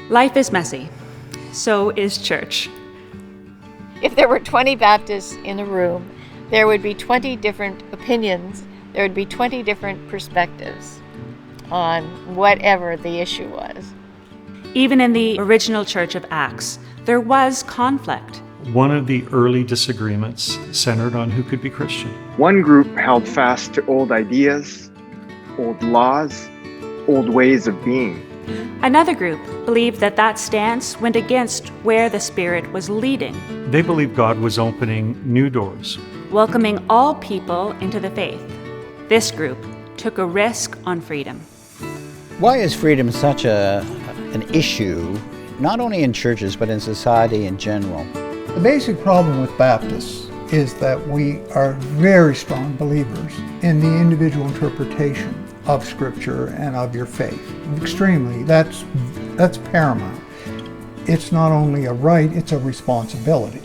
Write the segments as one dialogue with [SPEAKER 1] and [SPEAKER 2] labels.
[SPEAKER 1] Life is messy. So is church.
[SPEAKER 2] If there were 20 Baptists in a room, there would be 20 different opinions. There would be 20 different perspectives on whatever the issue was.
[SPEAKER 1] Even in the original Church of Acts, there was conflict.
[SPEAKER 3] One of the early disagreements centered on who could be Christian.
[SPEAKER 4] One group held fast to old ideas, old laws, old ways of being.
[SPEAKER 1] Another group believed that that stance went against where the Spirit was leading,
[SPEAKER 3] They believed God was opening new doors.
[SPEAKER 1] welcoming all people into the faith. This group took a risk on freedom.
[SPEAKER 5] Why is freedom such an issue, not only in churches, but in society in general?
[SPEAKER 6] The basic problem with Baptists is that we are very strong believers in the individual interpretation of Scripture and of your faith. Extremely. That's paramount. It's not only a right, it's a responsibility.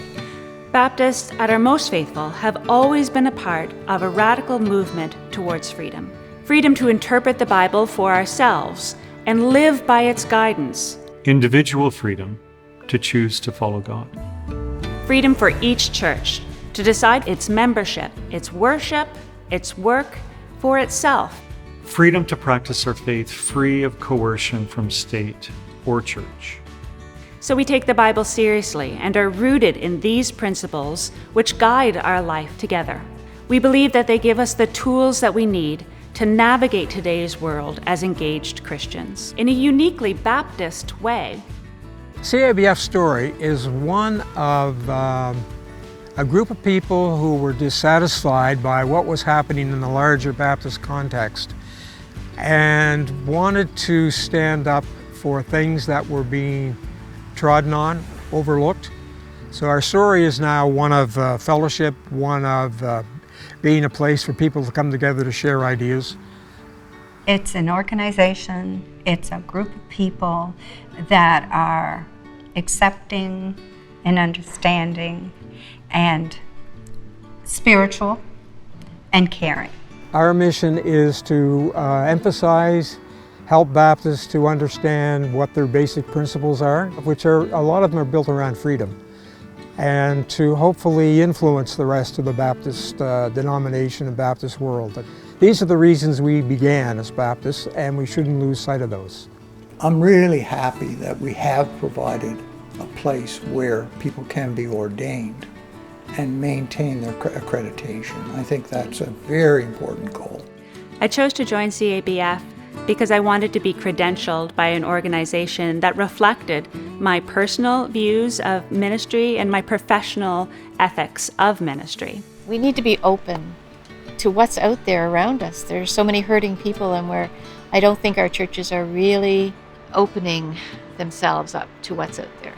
[SPEAKER 1] Baptists at our most faithful have always been a part of a radical movement towards freedom. Freedom to interpret the Bible for ourselves and live by its guidance.
[SPEAKER 3] Individual freedom to choose to follow God.
[SPEAKER 1] Freedom for each church to decide its membership, its worship, its work for itself.
[SPEAKER 3] Freedom to practice our faith free of coercion from state or church.
[SPEAKER 1] So we take the Bible seriously and are rooted in these principles which guide our life together. We believe that they give us the tools that we need to navigate today's world as engaged Christians in a uniquely Baptist way.
[SPEAKER 7] CABF story is one of a group of people who were dissatisfied by what was happening in the larger Baptist context and wanted to stand up for things that were being trodden on, overlooked. So our story is now one of fellowship, one of being a place for people to come together to share ideas.
[SPEAKER 8] It's an organization, it's a group of people that are accepting and understanding and spiritual and caring.
[SPEAKER 7] Our mission is to emphasize, help Baptists to understand what their basic principles are, which are, a lot of them are built around freedom, and to hopefully influence the rest of the Baptist denomination and Baptist world. These are the reasons we began as Baptists, and we shouldn't lose sight of those.
[SPEAKER 6] I'm really happy that we have provided a place where people can be ordained and maintain their accreditation. I think that's a very important goal.
[SPEAKER 1] I chose to join CABF because I wanted to be credentialed by an organization that reflected my personal views of ministry and my professional ethics of ministry.
[SPEAKER 2] We need to be open to what's out there around us. There's so many hurting people, and I don't think our churches are really opening themselves up to what's out there.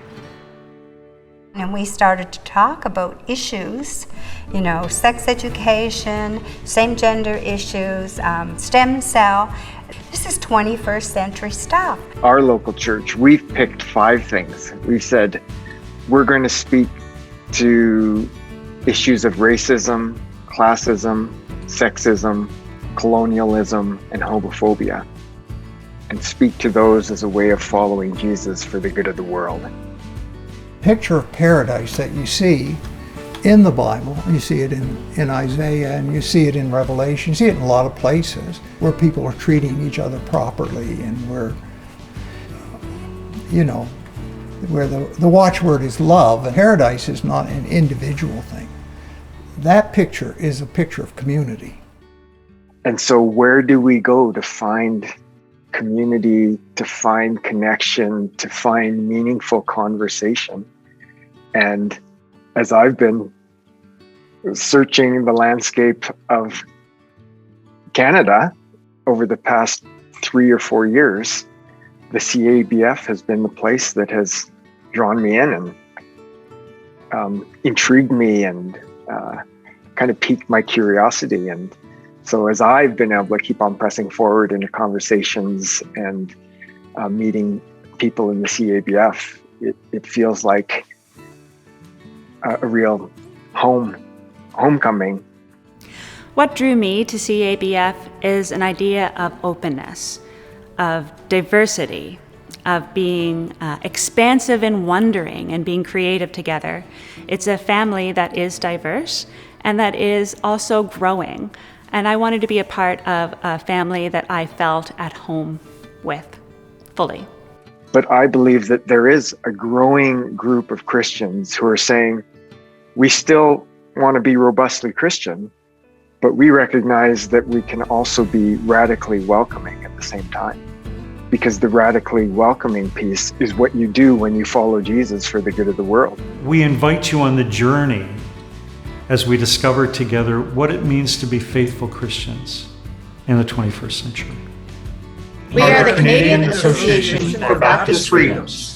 [SPEAKER 8] And we started to talk about issues, sex education, same-gender issues, stem cell. This is 21st century stuff.
[SPEAKER 4] Our local church, we've picked 5 things. We've said we're going to speak to issues of racism, classism, sexism, colonialism, and homophobia, and speak to those as a way of following Jesus for the good of the world.
[SPEAKER 6] Picture of paradise that you see in the Bible, you see it in Isaiah, and you see it in Revelation, you see it in a lot of places where people are treating each other properly, and where the watchword is love, and paradise is not an individual thing. That picture is a picture of community.
[SPEAKER 4] And so where do we go to find community, to find connection, to find meaningful conversation? And as I've been searching the landscape of Canada over the past 3 or 4 years, the CABF has been the place that has drawn me in and intrigued me and kind of piqued my curiosity. And so as I've been able to keep on pressing forward into conversations and meeting people in the CABF, it feels like a real homecoming.
[SPEAKER 1] What drew me to CABF is an idea of openness, of diversity, of being expansive and wondering and being creative together. It's a family that is diverse and that is also growing. And I wanted to be a part of a family that I felt at home with fully.
[SPEAKER 4] But I believe that there is a growing group of Christians who are saying, we still want to be robustly Christian, but we recognize that we can also be radically welcoming at the same time. Because the radically welcoming piece is what you do when you follow Jesus for the good of the world.
[SPEAKER 3] We invite you on the journey as we discover together what it means to be faithful Christians in the 21st century.
[SPEAKER 9] We are the Canadian Association for Baptist Freedoms.